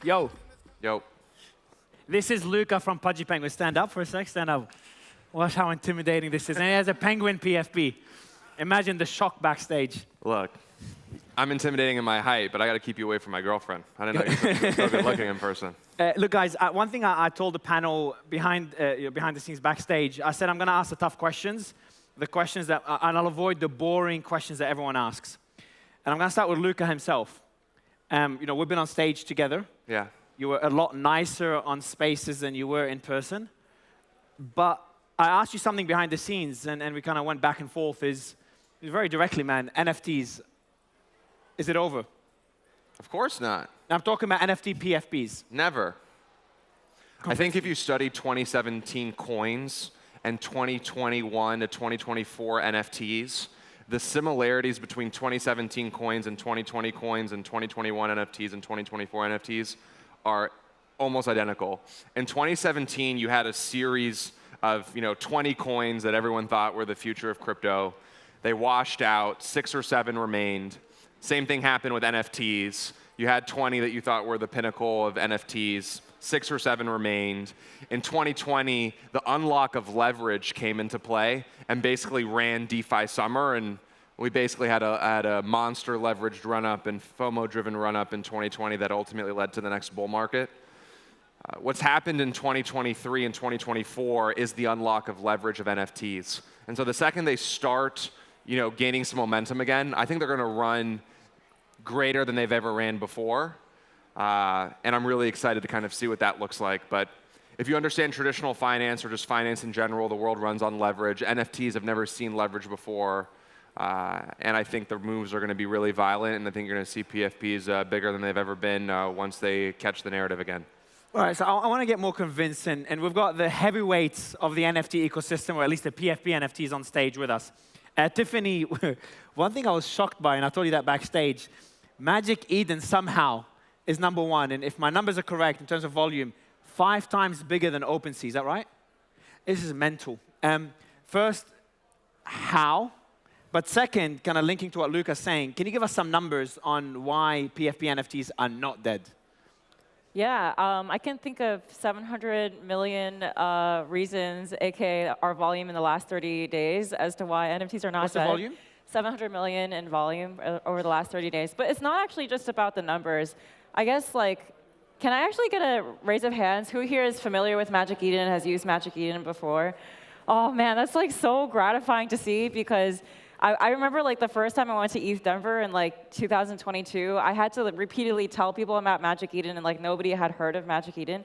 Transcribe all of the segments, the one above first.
Yo. Yo. This is Luca from Pudgy Penguin. Stand up for a sec. Stand up. Watch how intimidating this is. And he has a penguin PFP. Imagine the shock backstage. Look, I'm intimidating in my height, but I got to keep you away from my girlfriend. I didn't know you were so good looking in person. Look, guys, one thing I told the panel behind the scenes backstage, I said I'm going to ask the tough questions, the questions that, and I'll avoid the boring questions that everyone asks. And I'm going to start with Luca himself. We've been on stage together. Yeah. You were a lot nicer on Spaces than you were in person. But I asked you something behind the scenes, and we kind of went back and forth. Is very directly, man, NFTs, is it over? Of course not. I'm talking about NFT PFPs. Never. I think if you study 2017 coins and 2021 to 2024 NFTs, the similarities between 2017 coins and 2020 coins and 2021 NFTs and 2024 NFTs are almost identical. In 2017, you had a series of 20 coins that everyone thought were the future of crypto. They washed out, 6 or 7 remained. Same thing happened with NFTs. You had 20 that you thought were the pinnacle of NFTs. 6 or 7 remained. In 2020, the unlock of leverage came into play and basically ran DeFi summer, and we basically had a monster leveraged run-up and FOMO-driven run-up in 2020 that ultimately led to the next bull market. What's happened in 2023 and 2024 is the unlock of leverage of NFTs. And so the second they start gaining some momentum again, I think they're going to run greater than they've ever ran before. And I'm really excited to kind of see what that looks like. But if you understand traditional finance or just finance in general, the world runs on leverage. NFTs have never seen leverage before. And I think the moves are going to be really violent. And I think you're going to see PFPs bigger than they've ever been once they catch the narrative again. All right, so I want to get more convinced. And we've got the heavyweights of the NFT ecosystem, or at least the PFP NFTs on stage with us. Tiffany, one thing I was shocked by, and I told you that backstage, Magic Eden somehow is #1, and if my numbers are correct in terms of volume, 5 times bigger than OpenSea. Is that right? This is mental. First, how? But second, kind of linking to what Luca's saying, can you give us some numbers on why PFP NFTs are not dead? Yeah, I can think of 700 million reasons, aka our volume in the last 30 days, as to why NFTs are not dead. What's the volume? 700 million in volume over the last 30 days. But it's not actually just about the numbers. I guess, can I actually get a raise of hands? Who here is familiar with Magic Eden and has used Magic Eden before? Oh, man, that's so gratifying to see, because I remember the first time I went to ETH Denver in 2022, I had to repeatedly tell people about Magic Eden, and nobody had heard of Magic Eden.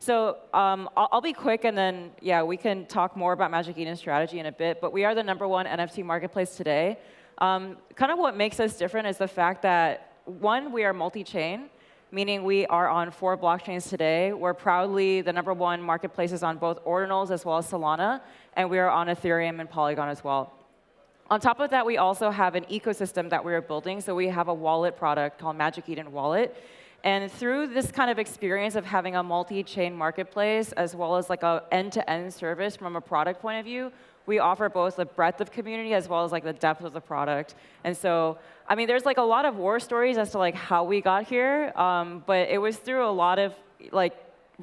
So I'll be quick, and then we can talk more about Magic Eden's strategy in a bit. But we are the #1 NFT marketplace today. Kind of what makes us different is the fact that, one, we are multi-chain, meaning we are on 4 blockchains today. We're proudly the #1 marketplaces on both Ordinals as well as Solana, and we are on Ethereum and Polygon as well. On top of that, we also have an ecosystem that we are building. So we have a wallet product called Magic Eden Wallet. And through this kind of experience of having a multi-chain marketplace, as well as a end-to-end service from a product point of view, we offer both the breadth of community as well as the depth of the product. And so, I mean, there's a lot of war stories as to how we got here, but it was through a lot of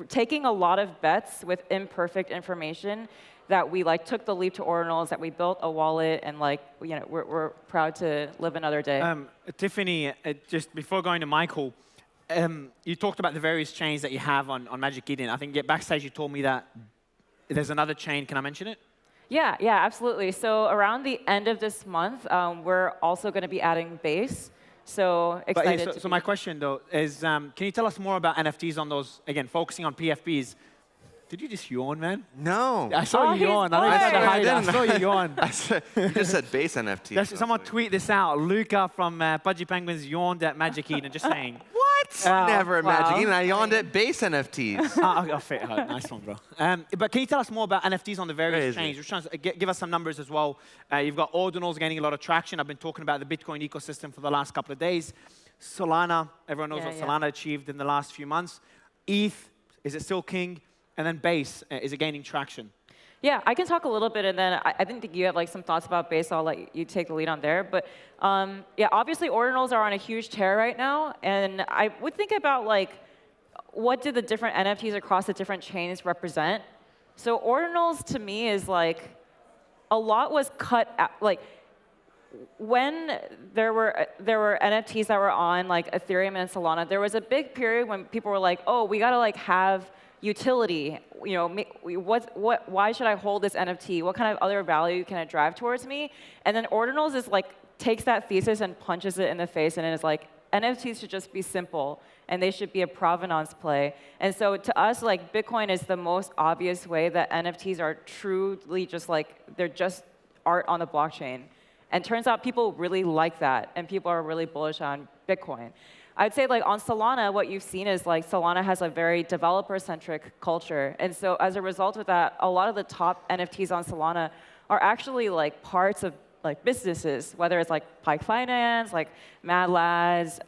taking a lot of bets with imperfect information that we took the leap to Ordinals, that we built a wallet, and we're proud to live another day. Tiffany, just before going to Michael, you talked about the various chains that you have on Magic Eden. I think backstage you told me that there's another chain. Can I mention it? Yeah, absolutely. So around the end of this month, we're also going to be adding Base. So excited. So my question, though, is can you tell us more about NFTs on those, again, focusing on PFPs? Did you just yawn, man? No. I saw you yawn. I saw you yawn. You just said base NFT. Someone tweet this out. Luca from Pudgy Penguins yawned at Magic Eden, just saying. What? Never at Magic Eden. I yawned at base NFTs. Nice one, bro. But can you tell us more about NFTs on the various chains? We're trying to give us some numbers as well. You've got Ordinals gaining a lot of traction. I've been talking about the Bitcoin ecosystem for the last couple of days. Solana, everyone knows what Solana achieved in the last few months. ETH, is it still king? And then Base, is it gaining traction? Yeah, I can talk a little bit, and then I think you have some thoughts about Base. I'll let you take the lead on there. But yeah, obviously Ordinals are on a huge tear right now, and I would think about what do the different NFTs across the different chains represent? So ordinals to me is like, a lot was cut out. Like, when there were NFTs that were on like Ethereum and Solana, there was a big period when people were like, oh, we gotta like have utility. You know, why should I hold this NFT? What kind of other value can it drive towards me? And then ordinals is like, takes that thesis and punches it in the face, and it is like, NFTs should just be simple, and they should be a provenance play. And so to us, like, Bitcoin is the most obvious way that NFTs are truly just like, they're just art on the blockchain. And turns out people really like that, and people are really bullish on Bitcoin. I'd say like on Solana, what you've seen is like Solana has a very developer-centric culture. And so as a result of that, a lot of the top NFTs on Solana are actually like parts of like businesses, whether it's like Pike Finance, like Mad Lads,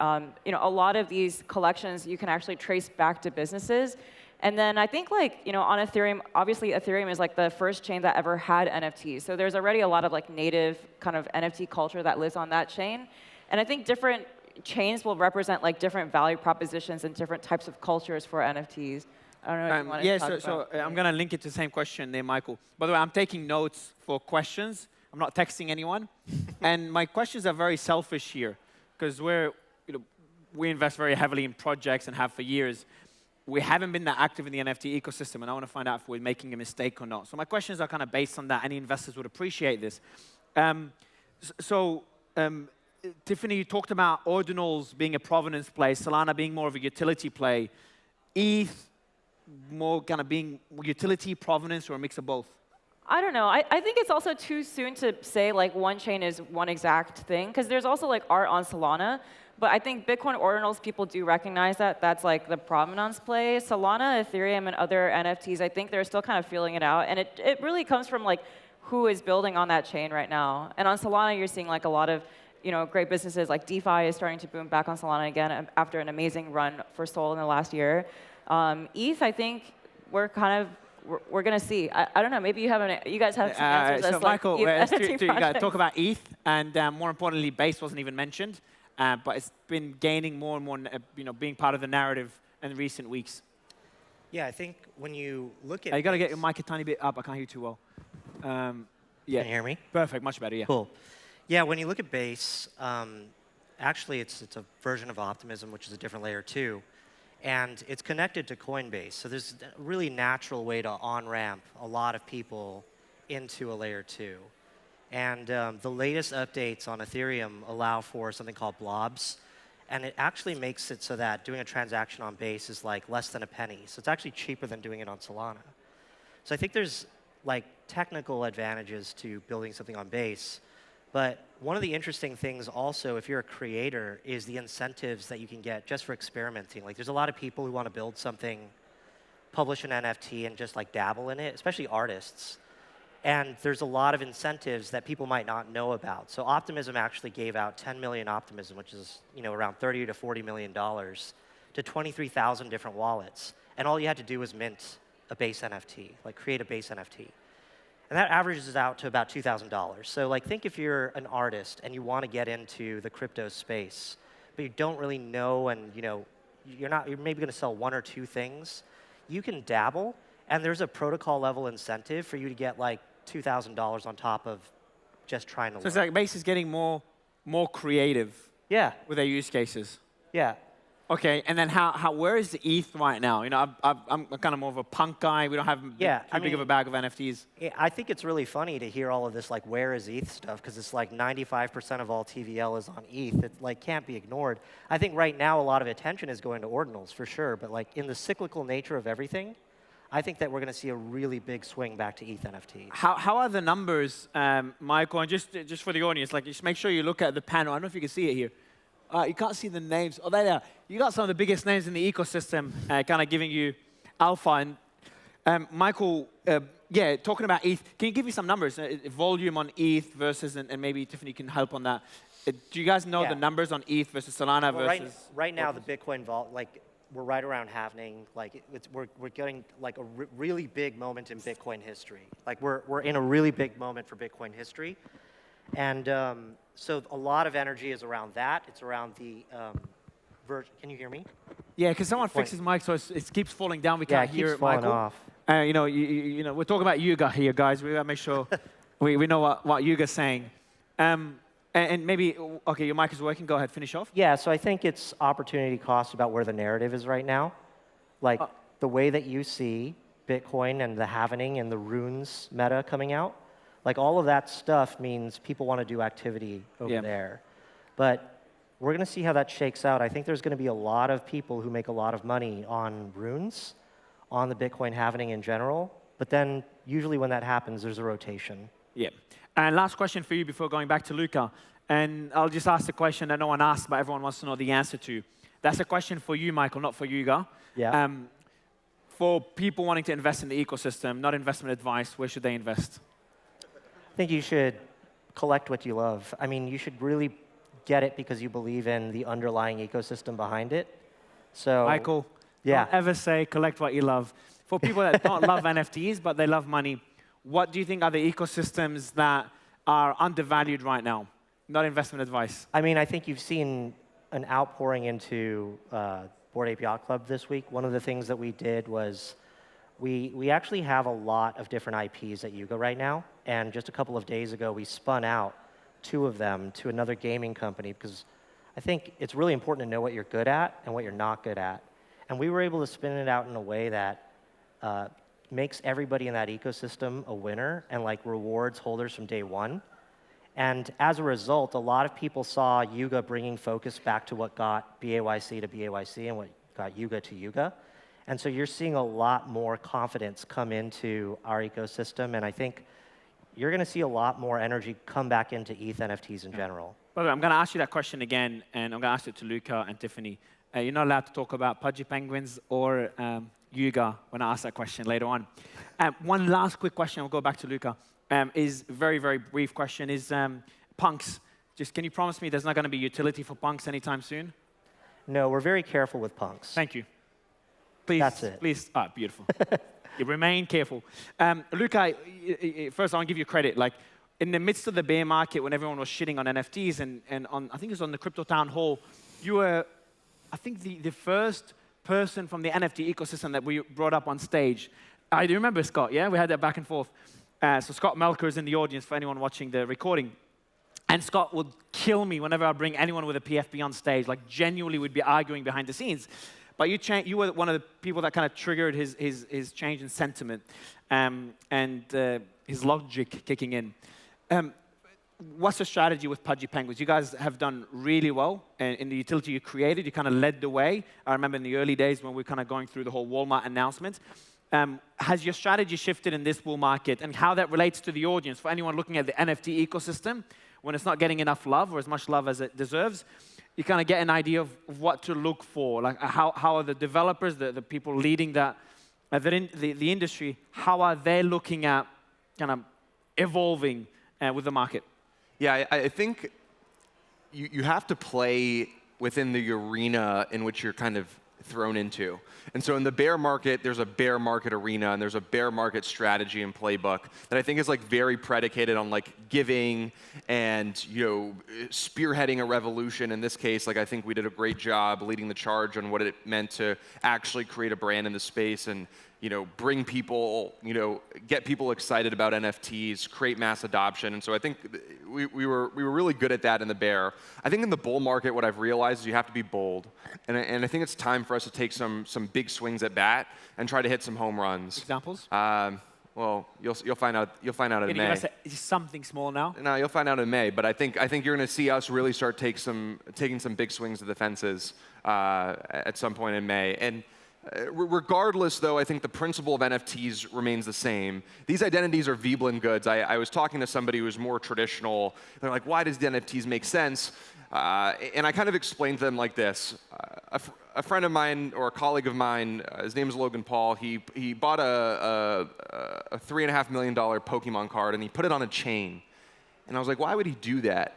you know, a lot of these collections you can actually trace back to businesses. And then I think like, you know, on Ethereum, obviously Ethereum is like the first chain that ever had NFTs. So there's already a lot of like native kind of NFT culture that lives on that chain. And I think different chains will represent like different value propositions and different types of cultures for NFTs. I don't know if you want to talk about. So I'm going to link it to the same question there, Michael. By the way, I'm taking notes for questions. I'm not texting anyone. And my questions are very selfish here, because we invest very heavily in projects and have for years. We haven't been that active in the NFT ecosystem, and I want to find out if we're making a mistake or not. So my questions are kind of based on that. Any investors would appreciate this. Tiffany, you talked about ordinals being a provenance play, Solana being more of a utility play, ETH more kind of being utility, provenance, or a mix of both. I don't know. I think it's also too soon to say like one chain is one exact thing, because there's also like art on Solana. But I think Bitcoin ordinals, people do recognize that that's like the provenance play. Solana, Ethereum, and other NFTs, I think they're still kind of feeling it out. And it really comes from like who is building on that chain right now. And on Solana, you're seeing like a lot of great businesses, like DeFi is starting to boom back on Solana again after an amazing run for Sol in the last year. ETH, I think we're going to see. I don't know. Maybe you guys have some answers. So Michael, to you guys talk about ETH, and more importantly, Base wasn't even mentioned, but it's been gaining more and more, being part of the narrative in recent weeks. Yeah, I think when you look at you got to get your mic a tiny bit up. I can't hear you too well. Yeah. Can you hear me? Perfect. Much better. Yeah. Cool. Yeah, when you look at Base, actually it's a version of Optimism, which is a different layer too. And it's connected to Coinbase. So there's a really natural way to on-ramp a lot of people into a layer 2. And the latest updates on Ethereum allow for something called blobs. And it actually makes it so that doing a transaction on Base is like less than a penny. So it's actually cheaper than doing it on Solana. So I think there's like technical advantages to building something on Base. But one of the interesting things also, if you're a creator, is the incentives that you can get just for experimenting. Like, there's a lot of people who want to build something, publish an NFT, and just like dabble in it, especially artists. And there's a lot of incentives that people might not know about. So Optimism actually gave out 10 million Optimism, which is around $30 to $40 million, to 23,000 different wallets. And all you had to do was mint a Base NFT, like create a Base NFT. And that averages out to about $2,000. So like, think if you're an artist and you want to get into the crypto space, but you don't really know, and you're maybe going to sell one or two things, you can dabble, and there's a protocol level incentive for you to get like $2,000 on top of just trying to learn. So it's like Base is getting more creative. Yeah. With their use cases. Yeah. Okay, and then where is the ETH right now? I'm kind of more of a punk guy. We don't have too big of a bag of NFTs. I think it's really funny to hear all of this, like, where is ETH stuff, because it's like 95% of all TVL is on ETH. It like can't be ignored. I think right now a lot of attention is going to ordinals for sure, but like in the cyclical nature of everything, I think that we're going to see a really big swing back to ETH NFTs. How are the numbers, Michael? And just for the audience, like, just make sure you look at the panel. I don't know if you can see it here. You can't see the names. Oh, there they are. You got some of the biggest names in the ecosystem kind of giving you alpha. And Michael, talking about ETH, can you give me some numbers? Volume on ETH versus, and maybe Tiffany can help on that. Do you guys know the numbers on ETH versus Solana versus? Right now, the Bitcoin vault, like, we're right around halvening. Like, we're getting like a really big moment in Bitcoin history. Like, we're in a really big moment for Bitcoin history. And so a lot of energy is around that. It's around the version. Can you hear me? Yeah, because someone fixed his mic, so it keeps falling down. We can't hear keeps it, falling Michael. off. We're talking about Yuga here, guys. We gotta make sure we know what Yuga's saying. And maybe, okay, your mic is working. Go ahead, finish off. Yeah, so I think it's opportunity cost about where the narrative is right now. Like the way that you see Bitcoin and the halvening and the runes meta coming out, like all of that stuff means people want to do activity over there. But we're going to see how that shakes out. I think there's going to be a lot of people who make a lot of money on runes, on the Bitcoin halvening in general. But then usually when that happens, there's a rotation. Yeah. And last question for you before going back to Luca. And I'll just ask the question that no one asked, but everyone wants to know the answer to. That's a question for you, Michael, not for Yuga. Yeah. For people wanting to invest in the ecosystem, not investment advice, where should they invest? I think you should collect what you love. I mean, you should really get it because you believe in the underlying ecosystem behind it. So, Michael, don't ever say collect what you love. For people that don't love NFTs, but they love money, what do you think are the ecosystems that are undervalued right now? Not investment advice. I mean, I think you've seen an outpouring into Bored Ape Yacht Club this week. One of the things that we did was we actually have a lot of different IPs at Yuga right now. And just a couple of days ago, we spun out 2 of them to another gaming company because I think it's really important to know what you're good at and what you're not good at. And we were able to spin it out in a way that makes everybody in that ecosystem a winner and like rewards holders from day one. And as a result, a lot of people saw Yuga bringing focus back to what got BAYC to BAYC and what got Yuga to Yuga. And so you're seeing a lot more confidence come into our ecosystem. And I think you're going to see a lot more energy come back into ETH NFTs in general. By the way, I'm going to ask you that question again, and I'm going to ask it to Luca and Tiffany. You're not allowed to talk about Pudgy penguins or Yuga when I ask that question later on. One last quick question, I'll go back to Luca. Is a very, very brief question, is punks. Just can you promise me there's not going to be utility for punks anytime soon? No, we're very careful with punks. Thank you. Please, That's it. Please, beautiful. You remain careful. Luca, first I want to give you credit. Like, in the midst of the bear market, when everyone was shitting on NFTs, and on, I think it was on the Crypto Town Hall, you were, I think, the first person from the NFT ecosystem that we brought up on stage. I do remember Scott, yeah? We had that back and forth. So Scott Melker is in the audience for anyone watching the recording. And Scott would kill me whenever I bring anyone with a PFP on stage. Like, genuinely, we'd be arguing behind the scenes. But you were one of the people that kind of triggered his change in sentiment and his logic kicking in. What's the strategy with Pudgy Penguins? You guys have done really well in the utility you created. You kind of led the way. I remember in the early days when we were kind of going through the whole Walmart announcement. Has your strategy shifted in this bull market, and how that relates to the audience? For anyone looking at the NFT ecosystem, when it's not getting enough love or as much love as it deserves, you kind of get an idea of what to look for. Like how are the developers, the people leading that, the industry, how are they looking at kind of evolving with the market? Yeah, I think you have to play within the arena in which you're kind of thrown into. And so in the bear market, there's a bear market arena, and there's a bear market strategy and playbook that I think is like very predicated on like giving and spearheading a revolution. In this case, like I think we did a great job leading the charge on what it meant to actually create a brand in the space and bring people, get people excited about NFTs, create mass adoption. And so I think we were really good at that in the bear. I think in the bull market, what I've realized is you have to be bold. And I think it's time for us to take some big swings at bat and try to hit some home runs. Examples? Well, you'll find out in May. Is something small now? No, you'll find out in May. But I think you're going to see us really start taking some big swings at the fences at some point in May. And regardless, though, I think the principle of NFTs remains the same. These identities are Veblen goods. I was talking to somebody who was more traditional. They're like, why does the NFTs make sense? And I kind of explained to them like this. A friend of mine, or a colleague of mine, his name is Logan Paul, he bought a $3.5 million Pokemon card, and he put it on a chain. And I was like, why would he do that?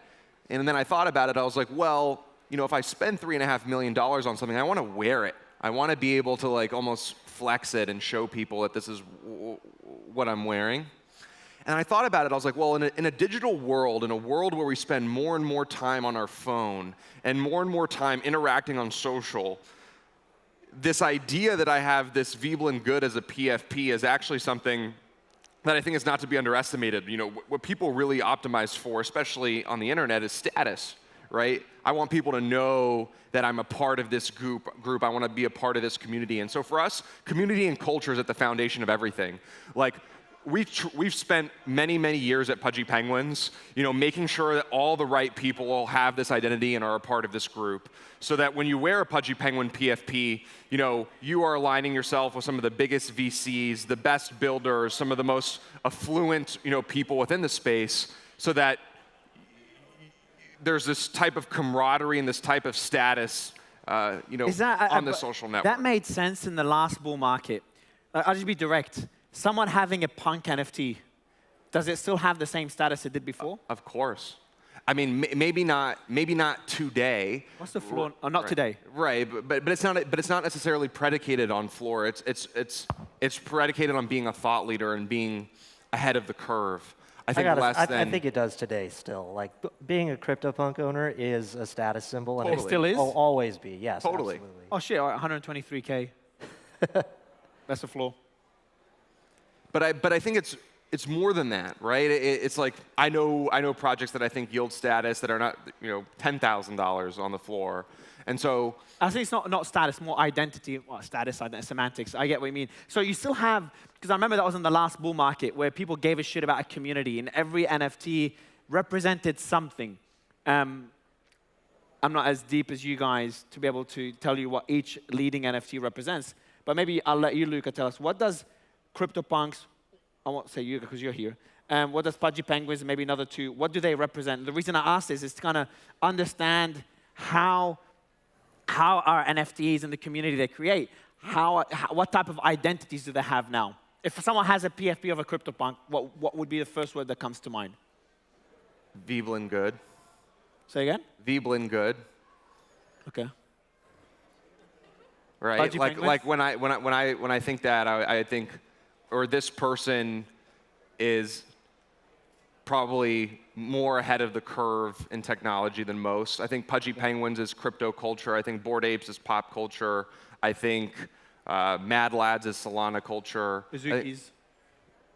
And then I thought about it. I was like, well, if I spend $3.5 million on something, I want to wear it. I want to be able to like almost flex it and show people that this is what I'm wearing. And I thought about it. I was like, well, in a digital world, in a world where we spend more and more time on our phone and more time interacting on social, this idea that I have this Veblen good as a PFP is actually something that I think is not to be underestimated. You know, what people really optimize for, especially on the internet, is status, right? I want people to know that I'm a part of this group. I want to be a part of this community. And so for us, community and culture is at the foundation of everything. Like, we've spent many, many years at Pudgy Penguins, you know, making sure that all the right people have this identity and are a part of this group, so that when you wear a Pudgy Penguin PFP, you know, you are aligning yourself with some of the biggest VCs, the best builders, some of the most affluent, you know, people within the space, so that there's this type of camaraderie and this type of status, you know, on the social network. That made sense in the last bull market. I'll just be direct. Someone having a punk NFT, does it still have the same status it did before? Of course. I mean, maybe not today. What's the floor? Oh, not today. Right, but it's not necessarily predicated on floor. It's predicated on being a thought leader and being ahead of the curve. I think I think it does today still. Like, being a CryptoPunk owner is a status symbol. And it still is? Will always be, yes. Totally. Absolutely. Oh shit, all right, 123K. That's the floor. But I think it's more than that, right? It's like, I know projects that I think yield status that are not, you know, $10,000 on the floor. And so I think it's not status, more identity. Well, status, semantics. I get what you mean. So you still have, because I remember that was in the last bull market where people gave a shit about a community and every NFT represented something. I'm not as deep as you guys to be able to tell you what each leading NFT represents. But maybe I'll let you, Luca, tell us, what does CryptoPunks, I won't say Yuga because you're here, what does Pudgy Penguins, maybe another two, what do they represent? The reason I ask this is to kind of understand how our NFTs and the community they create, what type of identities do they have now? If someone has a PFP of a CryptoPunk, what would be the first word that comes to mind? Veblen good. Say again? Veblen good. Okay. Right? Like when I think that, I think, or this person is probably more ahead of the curve in technology than most. I think Pudgy Penguins is crypto culture. I think Bored Apes is pop culture. I think Mad Lads is Solana culture. Izuki's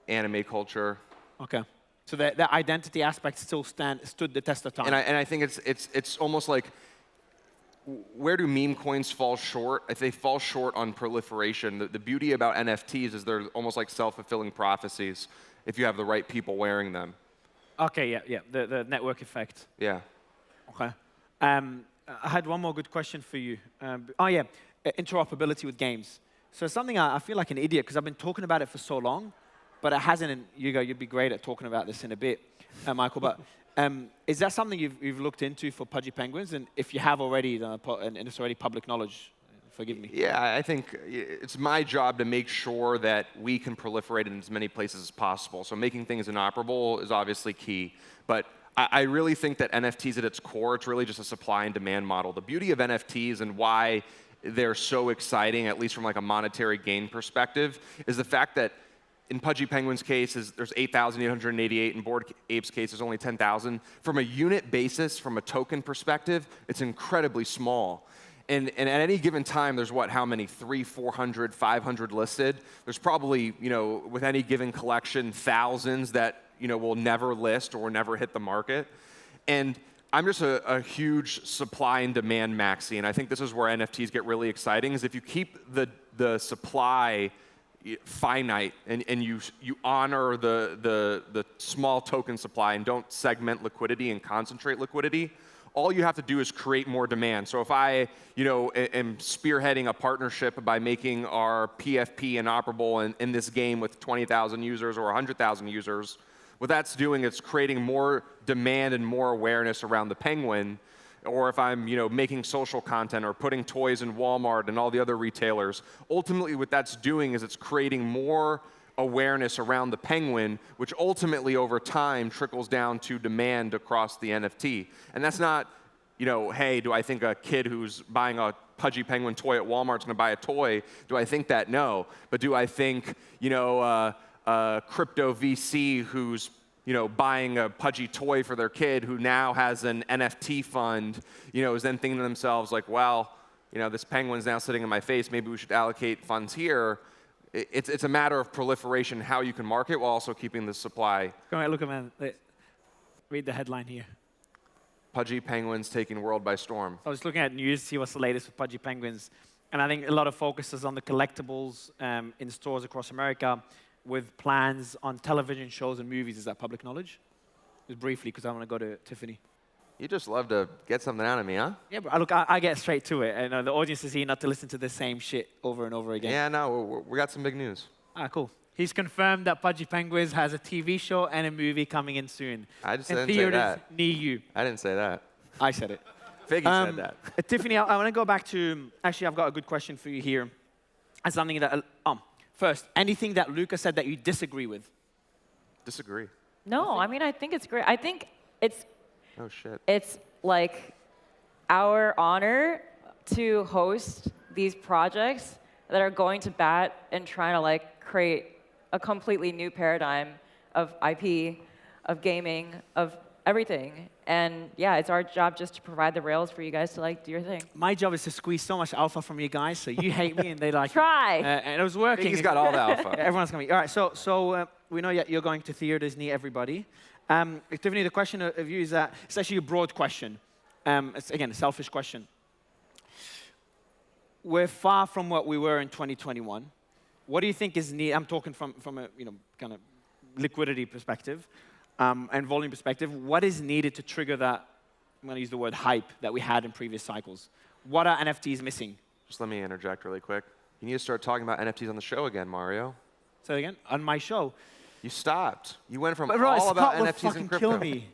anime culture. Okay. So that identity aspect still stood the test of time. And I think it's almost like, where do meme coins fall short? If they fall short on proliferation, the beauty about NFTs is they're almost like self-fulfilling prophecies if you have the right people wearing them. Okay, yeah, the network effect. Yeah. Okay. I had one more good question for you. Interoperability with games. So it's something I feel like an idiot because I've been talking about it for so long, but it hasn't. And Yuga, you'd be great at talking about this in a bit, Michael. But is that something you've looked into for Pudgy Penguins? And if you have already, and it's already public knowledge, forgive me. Yeah, I think it's my job to make sure that we can proliferate in as many places as possible. So making things inoperable is obviously key. But I really think that NFTs at its core, it's really just a supply and demand model. The beauty of NFTs and why they're so exciting, at least from like a monetary gain perspective, is the fact that in Pudgy Penguin's case, there's 8,888. In Bored Apes' case, there's only 10,000. From a unit basis, from a token perspective, it's incredibly small. And at any given time, there's how many? 300, 400, 500 listed. There's probably, with any given collection, thousands that, will never list or never hit the market. And I'm just a huge supply and demand maxi. And I think this is where NFTs get really exciting, is if you keep the supply finite and you honor the small token supply and don't segment liquidity and concentrate liquidity, all you have to do is create more demand. So if I, am spearheading a partnership by making our PFP inoperable in this game with 20,000 users or 100,000 users, what that's doing is creating more demand and more awareness around the Penguin. Or if I'm, making social content or putting toys in Walmart and all the other retailers, ultimately what that's doing is it's creating more awareness around the Penguin, which ultimately over time trickles down to demand across the NFT. And that's not, hey, do I think a kid who's buying a Pudgy Penguin toy at Walmart's going to buy a toy? Do I think that? No. But do I think, a crypto VC who's buying a Pudgy toy for their kid who now has an NFT fund, is then thinking to themselves like, well, this penguin's now sitting in my face. Maybe we should allocate funds here. It's a matter of proliferation, how you can market while also keeping the supply. Go ahead, look, man. Read the headline here. Pudgy penguins taking world by storm. I was looking at news to see what's the latest with Pudgy penguins. And I think a lot of focus is on the collectibles in stores across America with plans on television shows and movies. Is that public knowledge? Just briefly, because I want to go to Tiffany. You just love to get something out of me, huh? Yeah, but look, I get straight to it. And the audience is here not to listen to the same shit over and over again. Yeah, no, we got some big news. Cool. He's confirmed that Pudgy Penguins has a TV show and a movie coming in soon. I just in didn't say that. theaters near you. I didn't say that. I said it. Figge said that. Tiffany, I want to go back to, actually, I've got a good question for you here. And something that, first, anything that Luca said that you disagree with? Disagree. No, I mean, I think it's great. I think it's Oh, shit. it's like our honor to host these projects that are going to bat and trying to like create a completely new paradigm of IP, of gaming, of everything. And yeah, it's our job just to provide the rails for you guys to like do your thing. My job is to squeeze so much alpha from you guys, so you hate me and they like Try. and it was working. He's got all the alpha. Everyone's coming. All right, so we know you're going to theaters near everybody. Tiffany, the question of you is that it's actually a broad question. It's, again, a selfish question. We're far from what we were in 2021. What do you think is needed? I'm talking from a kind of liquidity perspective and volume perspective. What is needed to trigger that, I'm going to use the word hype, that we had in previous cycles? What are NFTs missing? Just let me interject really quick. You need to start talking about NFTs on the show again, Mario. Say it again? On my show. You stopped. You went from But Roy, all about Scott will NFTs fucking and crypto. kill me.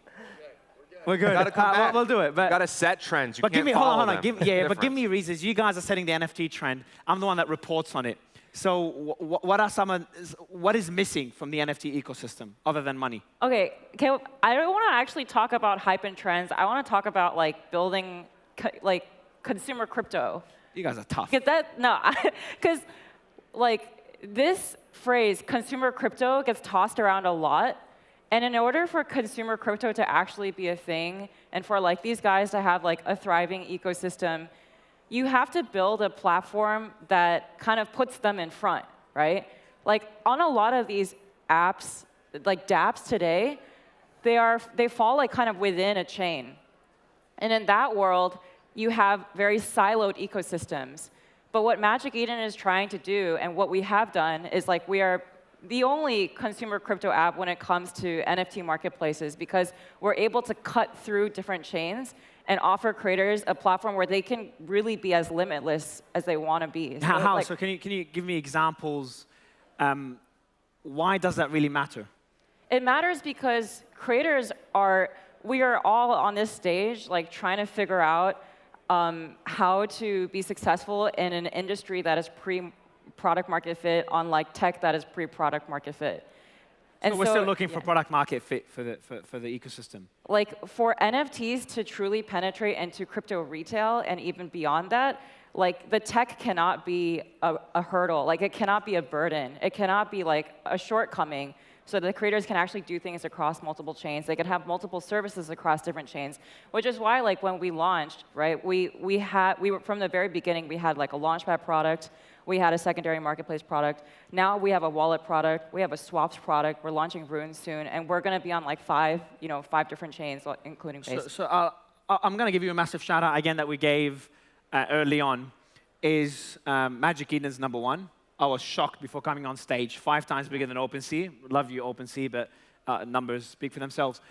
We're good. Gotta come back. We'll do it. But Gotta set trends. You but can't give me, follow hold on. them. But give me reasons. You guys are setting the NFT trend. I'm the one that reports on it. So what is missing from the NFT ecosystem other than money? Okay, I don't want to actually talk about hype and trends. I want to talk about like building like consumer crypto. You guys are tough. Because like this phrase, consumer crypto, gets tossed around a lot. And in order for consumer crypto to actually be a thing, and for like these guys to have like a thriving ecosystem, you have to build a platform that kind of puts them in front, right? Like on a lot of these apps, like dApps today, they fall like kind of within a chain. And in that world, you have very siloed ecosystems. But what Magic Eden is trying to do, and what we have done, is like we are the only consumer crypto app when it comes to NFT marketplaces, because we're able to cut through different chains and offer creators a platform where they can really be as limitless as they want to be. How? So can you give me examples? Why does that really matter? It matters because we are all on this stage like trying to figure out how to be successful in an industry that is pre-product market fit on like tech that is pre-product market fit. And so we're still looking for product market fit for the ecosystem. Like for NFTs to truly penetrate into crypto retail and even beyond that, like the tech cannot be a hurdle. Like it cannot be a burden. It cannot be like a shortcoming. So the creators can actually do things across multiple chains. They can have multiple services across different chains, which is why like when we launched, right, we were from the very beginning, we had like a Launchpad product. We had a secondary marketplace product. Now we have a wallet product. We have a swaps product. We're launching Runes soon, and we're going to be on like five different chains, including Base. So I'm going to give you a massive shout out again that we gave early on. Is Magic Eden's #1. I was shocked before coming on stage. 5 times bigger than OpenSea. Love you, OpenSea, but numbers speak for themselves.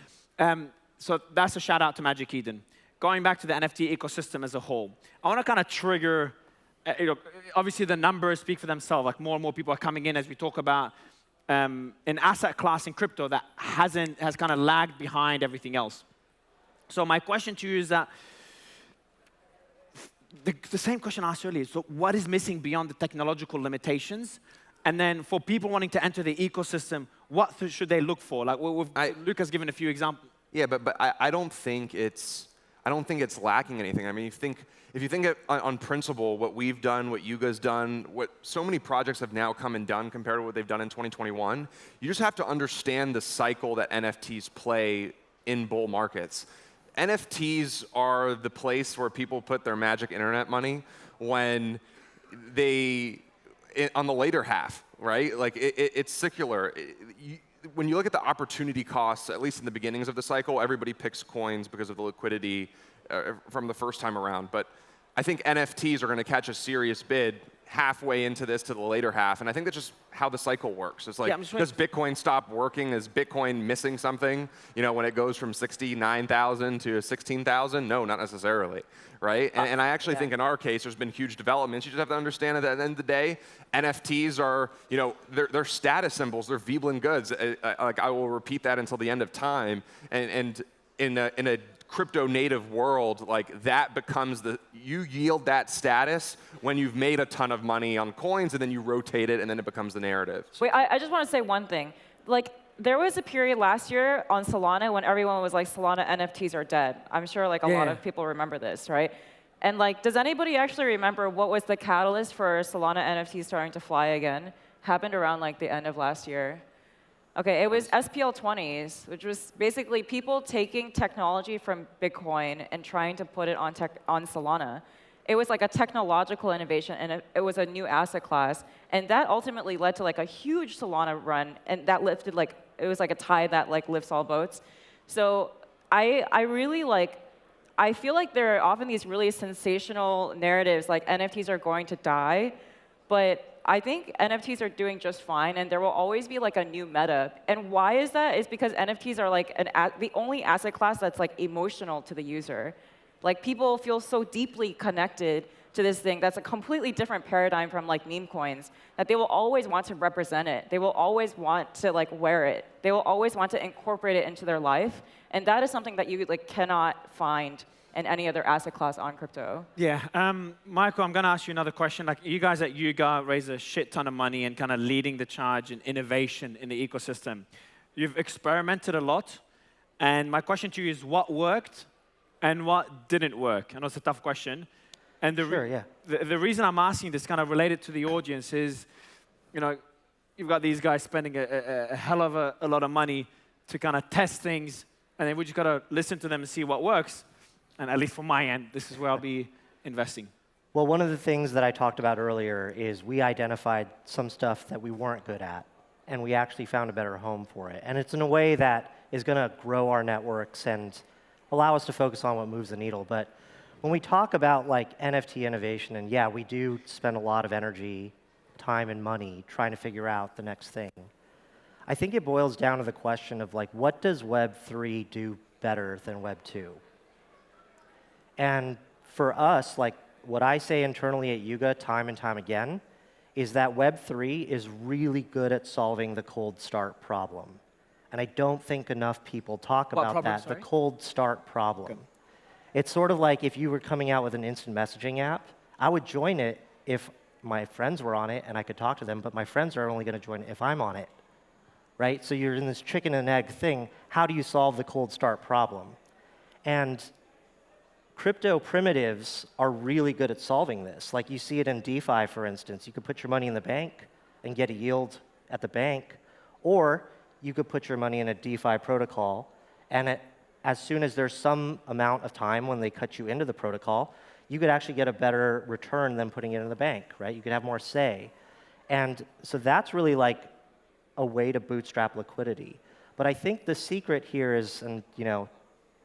So that's a shout out to Magic Eden. Going back to the NFT ecosystem as a whole, I want to kind of trigger. Obviously, the numbers speak for themselves. Like more and more people are coming in as we talk about an asset class in crypto that has kind of lagged behind everything else. So my question to you is that the same question I asked earlier. So what is missing beyond the technological limitations? And then for people wanting to enter the ecosystem, what should they look for? Like Luca's given a few examples. Yeah, but I don't think it's lacking anything. I mean, if you think on principle, what we've done, what Yuga's done, what so many projects have now come and done compared to what they've done in 2021, you just have to understand the cycle that NFTs play in bull markets. NFTs are the place where people put their magic internet money when on the later half, right? Like it's secular. When you look at the opportunity costs, at least in the beginnings of the cycle, everybody picks coins because of the liquidity from the first time around. But I think NFTs are going to catch a serious bid halfway into this to the later half, and I think that's just how the cycle works. It's like, does Bitcoin stop working? Is Bitcoin missing something? You know, when it goes from 69,000 to 16,000? No, not necessarily, right? And I actually think in our case, there's been huge developments. You just have to understand that at the end of the day, NFTs are, you know, they're status symbols. They're Veblen goods. Like I will repeat that until the end of time. And in a crypto native world, like that becomes you yield that status when you've made a ton of money on coins, and then you rotate it, and then it becomes the narrative. Wait, I just want to say one thing. Like, there was a period last year on Solana when everyone was like, Solana NFTs are dead. I'm sure like a lot of people remember this, right? And like, does anybody actually remember what was the catalyst for Solana NFTs starting to fly again? Happened around like the end of last year. Okay, it was SPL20s, which was basically people taking technology from Bitcoin and trying to put it on Solana. It was like a technological innovation, and it was a new asset class. And that ultimately led to like a huge Solana run, and that lifted like, it was like a tide that like lifts all boats. So I really like, I feel like there are often these really sensational narratives like NFTs are going to die, but I think NFTs are doing just fine, and there will always be like a new meta. And why is that? Is because NFTs are like the only asset class that's like emotional to the user. Like people feel so deeply connected to this thing that's a completely different paradigm from like meme coins, that they will always want to represent it. They will always want to like wear it. They will always want to incorporate it into their life. And that is something that you like cannot find in any other asset class on crypto. Yeah, Michael, I'm going to ask you another question. Like, you guys at Yuga raise a shit ton of money and kind of leading the charge in innovation in the ecosystem. You've experimented a lot, and my question to you is, what worked and what didn't work? I know it's a tough question. And the reason I'm asking this, kind of related to the audience, is, you know, you've got these guys spending a hell of a lot of money to kind of test things, and then we just got to listen to them and see what works. And at least from my end, this is where I'll be investing. Well, one of the things that I talked about earlier is we identified some stuff that we weren't good at, and we actually found a better home for it. And it's in a way that is going to grow our networks and allow us to focus on what moves the needle. But when we talk about like NFT innovation, and yeah, we do spend a lot of energy, time, and money trying to figure out the next thing, I think it boils down to the question of like, what does Web 3 do better than Web 2? And for us, like what I say internally at Yuga time and time again is that Web 3 is really good at solving the cold start problem. And I don't think enough people talk about that, the cold start problem. Okay. It's sort of like if you were coming out with an instant messaging app, I would join it if my friends were on it and I could talk to them, but my friends are only going to join it if I'm on it, right? So you're in this chicken and egg thing. How do you solve the cold start problem? And crypto primitives are really good at solving this. Like you see it in DeFi, for instance. You could put your money in the bank and get a yield at the bank, or you could put your money in a DeFi protocol, and as soon as there's some amount of time when they cut you into the protocol, you could actually get a better return than putting it in the bank, right? You could have more say. And so that's really like a way to bootstrap liquidity. But I think the secret here is, and you know,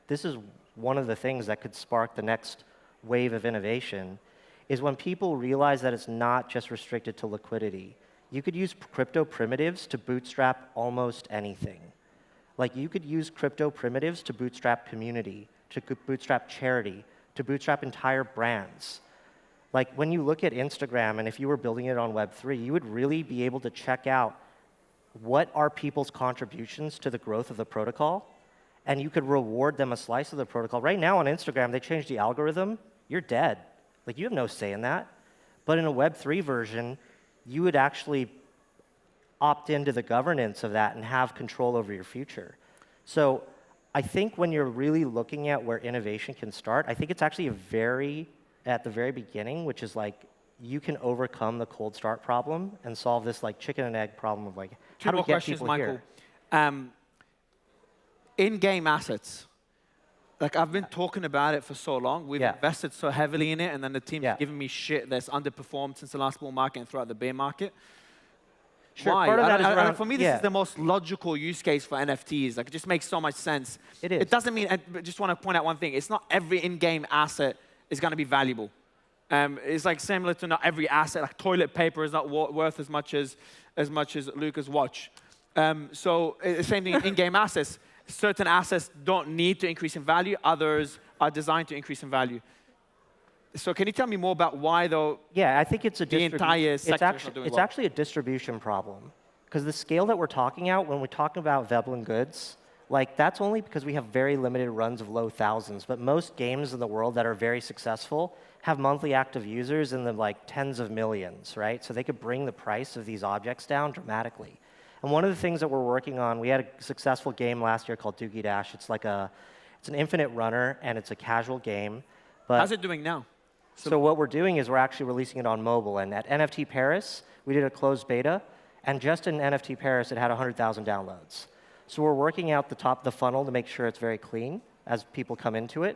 this is one of the things that could spark the next wave of innovation, is when people realize that it's not just restricted to liquidity. You could use crypto primitives to bootstrap almost anything. Like you could use crypto primitives to bootstrap community, to bootstrap charity, to bootstrap entire brands. Like when you look at Instagram, and if you were building it on Web3, you would really be able to check out what are people's contributions to the growth of the protocol, and you could reward them a slice of the protocol. Right now on Instagram, they changed the algorithm. You're dead. Like, you have no say in that. But in a Web3 version, you would actually opt into the governance of that and have control over your future. So I think when you're really looking at where innovation can start, I think it's actually at the very beginning, which is like, you can overcome the cold start problem and solve this like chicken and egg problem of like, how do we get people here? In-game assets, like I've been talking about it for so long. We've Yeah. invested so heavily in it, and then the team's Yeah. giving me shit that's underperformed since the last bull market and throughout the bear market. Sure, Why? part of that is around, For me, this is the most logical use case for NFTs. Like, it just makes so much sense. It is. It doesn't mean, I just want to point out one thing. It's not every in-game asset is going to be valuable. It's like similar to not every asset. Like toilet paper is not worth as much as Luca's watch. So same thing in in-game assets. Certain assets don't need to increase in value. Others are designed to increase in value. So can you tell me more about why, though? Yeah, I think it's a The entire sector is not doing it's well. actually a distribution problem. Because the scale that we're talking out, when we're talking about Veblen goods, like that's only because we have very limited runs of low thousands. But most games in the world that are very successful have monthly active users in the like tens of millions, right? So they could bring the price of these objects down dramatically. And one of the things that we're working on, we had a successful game last year called Doogie Dash. It's like it's an infinite runner, and it's a casual game. But How's it doing now? so what we're doing is we're actually releasing it on mobile. And at NFT Paris, we did a closed beta, and just in NFT Paris, it had 100,000 downloads. So we're working out the top of the funnel to make sure it's very clean as people come into it.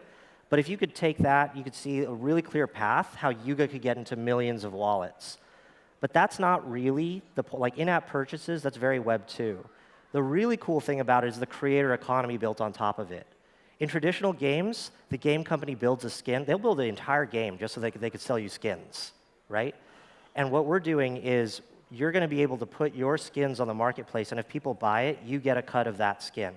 But if you could take that, you could see a really clear path how Yuga could get into millions of wallets. But that's not really like in-app purchases. That's very Web 2. The really cool thing about it is the creator economy built on top of it. In traditional games, the game company builds a skin. They'll build the entire game just so they could sell you skins, right? And what we're doing is you're going to be able to put your skins on the marketplace, and if people buy it, you get a cut of that skin.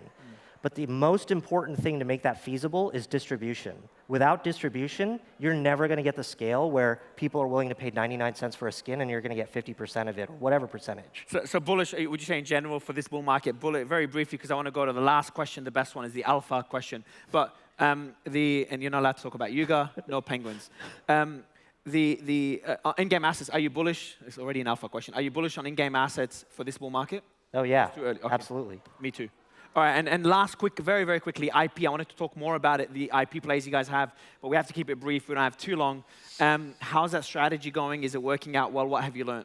But the most important thing to make that feasible is distribution. Without distribution, you're never going to get the scale where people are willing to pay 99 cents for a skin and you're going to get 50% of it, or whatever percentage. So bullish, would you say in general for this bull market? Bullet, very briefly, because I want to go to the last question. The best one is the alpha question. But and you're not allowed to talk about Yuga, no penguins. The in-game assets, are you bullish? It's already an alpha question. Are you bullish on in-game assets for this bull market? Oh, yeah, Too early. Okay. absolutely. Me too. All right, and last quick, very, very quickly, IP. I wanted to talk more about it, the IP plays you guys have, but we have to keep it brief. We don't have too long. How's that strategy going? Is it working out well? What have you learned?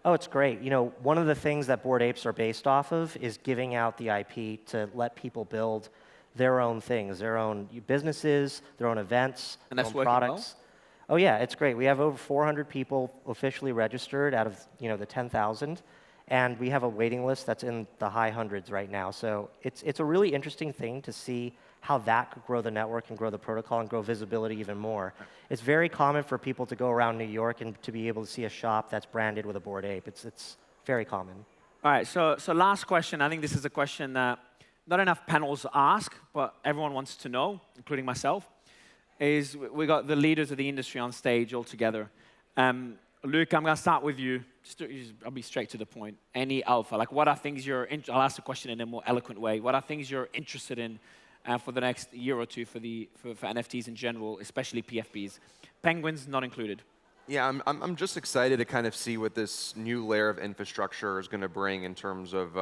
Oh, it's great. You know, one of the things that Bored Apes are based off of is giving out the IP to let people build their own things, their own businesses, their own events, And their that's own working products. Oh yeah, it's great. We have over 400 people officially registered out of the 10,000. And we have a waiting list that's in the high hundreds right now. So it's a really interesting thing to see how that could grow the network and grow the protocol and grow visibility even more. It's very common for people to go around New York and to be able to see a shop that's branded with a Bored Ape. It's very common. All right, so last question. I think this is a question that not enough panels ask, but everyone wants to know, including myself, is we got the leaders of the industry on stage all together. Luca, I'm going to start with you. I'll be straight to the point. Any alpha, like what are things I'll ask the question in a more eloquent way. What are things you're interested in for the next year or two for NFTs in general, especially PFPs? Penguins not included. Yeah, I'm just excited to kind of see what this new layer of infrastructure is going to bring in terms of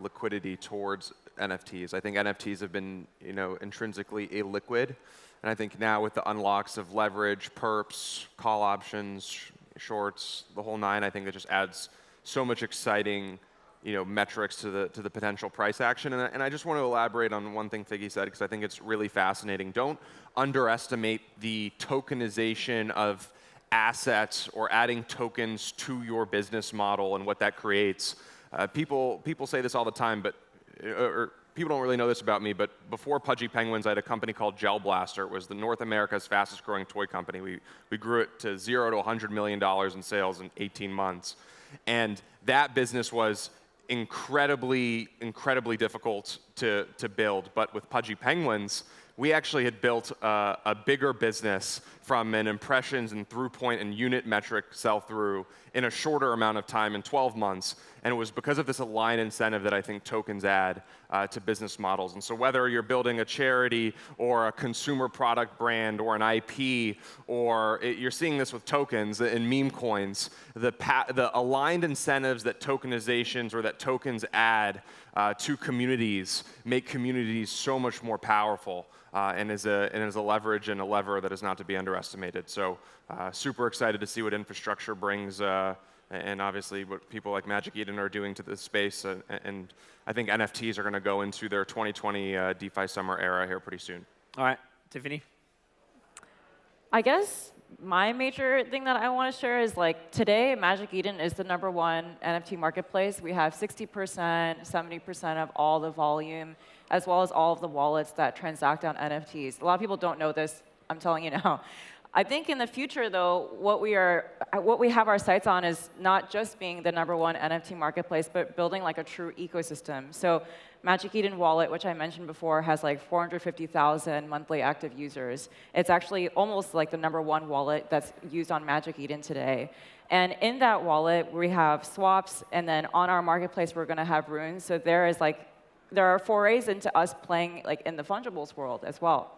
liquidity towards NFTs. I think NFTs have been, intrinsically illiquid, and I think now with the unlocks of leverage, perps, call options, shorts, the whole nine, I think it just adds so much exciting, metrics to the potential price action. And I just want to elaborate on one thing Figge said, because I think it's really fascinating. Don't underestimate the tokenization of assets or adding tokens to your business model and what that creates. People say this all the time, but people don't really know this about me, but before Pudgy Penguins, I had a company called Gel Blaster. It was the North America's fastest growing toy company. We grew it to $0 to $100 million in sales in 18 months. And that business was incredibly, incredibly difficult to build. But with Pudgy Penguins, we actually had built a bigger business from an impressions and through point and unit metric sell-through in a shorter amount of time, in 12 months. And it was because of this aligned incentive that I think tokens add to business models. And so whether you're building a charity or a consumer product brand or an IP, or you're seeing this with tokens and meme coins, the aligned incentives that tokenizations or that tokens add to communities make communities so much more powerful. And is a leverage and a lever that is not to be underestimated. So super excited to see what infrastructure brings, and obviously what people like Magic Eden are doing to this space. And I think NFTs are going to go into their 2020 DeFi summer era here pretty soon. All right, Tiffany. I guess my major thing that I want to share is like today, Magic Eden is the #1 NFT marketplace. We have 60%, 70% of all the volume, as well as all of the wallets that transact on NFTs. A lot of people don't know this. I'm telling you now. I think in the future, though, what we have our sights on is not just being the #1 NFT marketplace, but building like a true ecosystem. So Magic Eden Wallet, which I mentioned before, has like 450,000 monthly active users. It's actually almost like the #1 wallet that's used on Magic Eden today. And in that wallet, we have swaps, and then on our marketplace, we're going to have runes. So there are forays into us playing like in the fungibles world as well.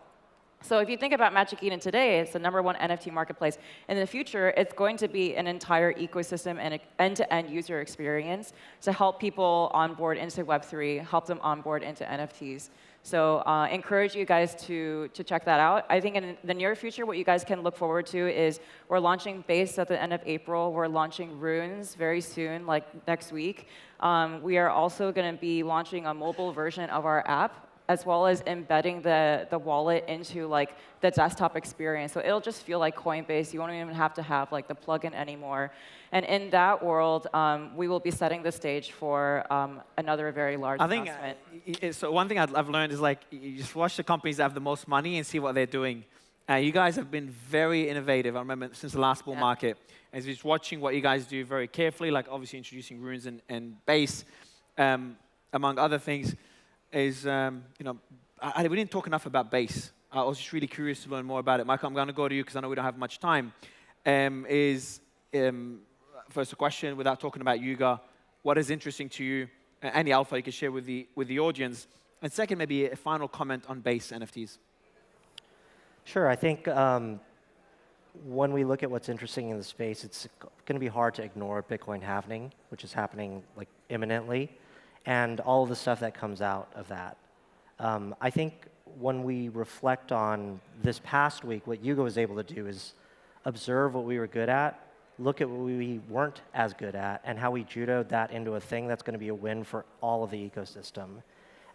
So if you think about Magic Eden today, it's the #1 NFT marketplace. In the future, it's going to be an entire ecosystem and an end-to-end user experience to help people onboard into Web3, help them onboard into NFTs. So encourage you guys to check that out. I think in the near future, what you guys can look forward to is we're launching Base at the end of April. We're launching Runes very soon, like next week. We are also going to be launching a mobile version of our app, as well as embedding the wallet into like the desktop experience. So it'll just feel like Coinbase. You won't even have to have like the plugin anymore. And in that world, we will be setting the stage for another very large announcement. So one thing I've learned is like you just watch the companies that have the most money and see what they're doing. You guys have been very innovative. I remember since the last bull market, and just watching what you guys do very carefully, like obviously introducing Runes and Base, among other things. Is, we didn't talk enough about Base. I was just really curious to learn more about it. Michael, I'm going to go to you because I know we don't have much time. First a question, without talking about Yuga, what is interesting to you? Any alpha you can share with the audience. And second, maybe a final comment on Base NFTs. Sure. I think when we look at what's interesting in the space, it's going to be hard to ignore Bitcoin halving, which is happening like imminently, and all of the stuff that comes out of that. I think when we reflect on this past week, what Yuga was able to do is observe what we were good at, look at what we weren't as good at, and how we judoed that into a thing that's going to be a win for all of the ecosystem.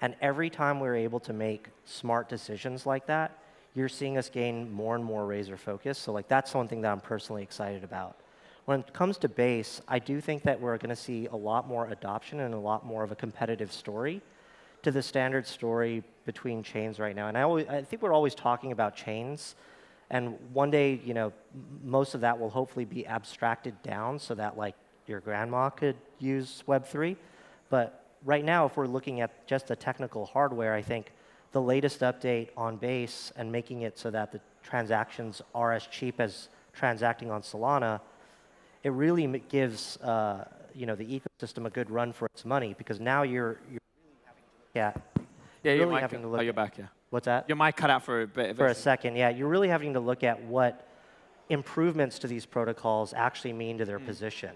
And every time we're able to make smart decisions like that, you're seeing us gain more and more razor focus. So like that's something that I'm personally excited about. When it comes to Base, I do think that we're going to see a lot more adoption and a lot more of a competitive story to the standard story between chains right now. And I think we're always talking about chains. And one day, most of that will hopefully be abstracted down so that like your grandma could use Web3. But right now, if we're looking at just the technical hardware, I think the latest update on Base and making it so that the transactions are as cheap as transacting on Solana, it really gives the ecosystem a good run for its money, because now you're really having to look at your mic. Oh, you're back. Yeah. What's that? Your mic cut out for a bit. For a second, yeah. You're really having to look at what improvements to these protocols actually mean to their position,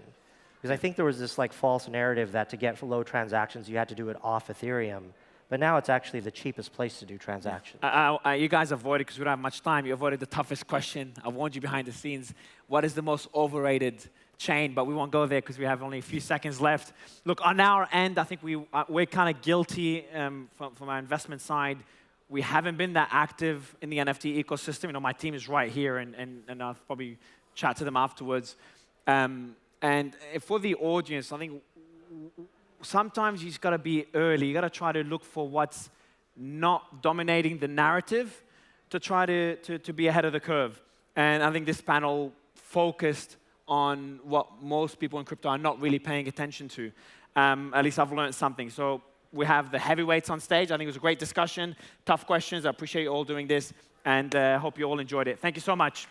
because I think there was this like false narrative that to get low transactions you had to do it off Ethereum. But now it's actually the cheapest place to do transactions. You guys avoided, because we don't have much time, you avoided the toughest question. I warned you behind the scenes. What is the most overrated chain? But we won't go there because we have only a few seconds left. Look, on our end, I think we're kind of guilty from our investment side. We haven't been that active in the NFT ecosystem. My team is right here, and I'll probably chat to them afterwards. And for the audience, I think sometimes you just got to be early. You got to try to look for what's not dominating the narrative to try to be ahead of the curve. And I think this panel focused on what most people in crypto are not really paying attention to. At least I've learned something. So we have the heavyweights on stage. I think it was a great discussion, tough questions. I appreciate you all doing this, and hope you all enjoyed it. Thank you so much.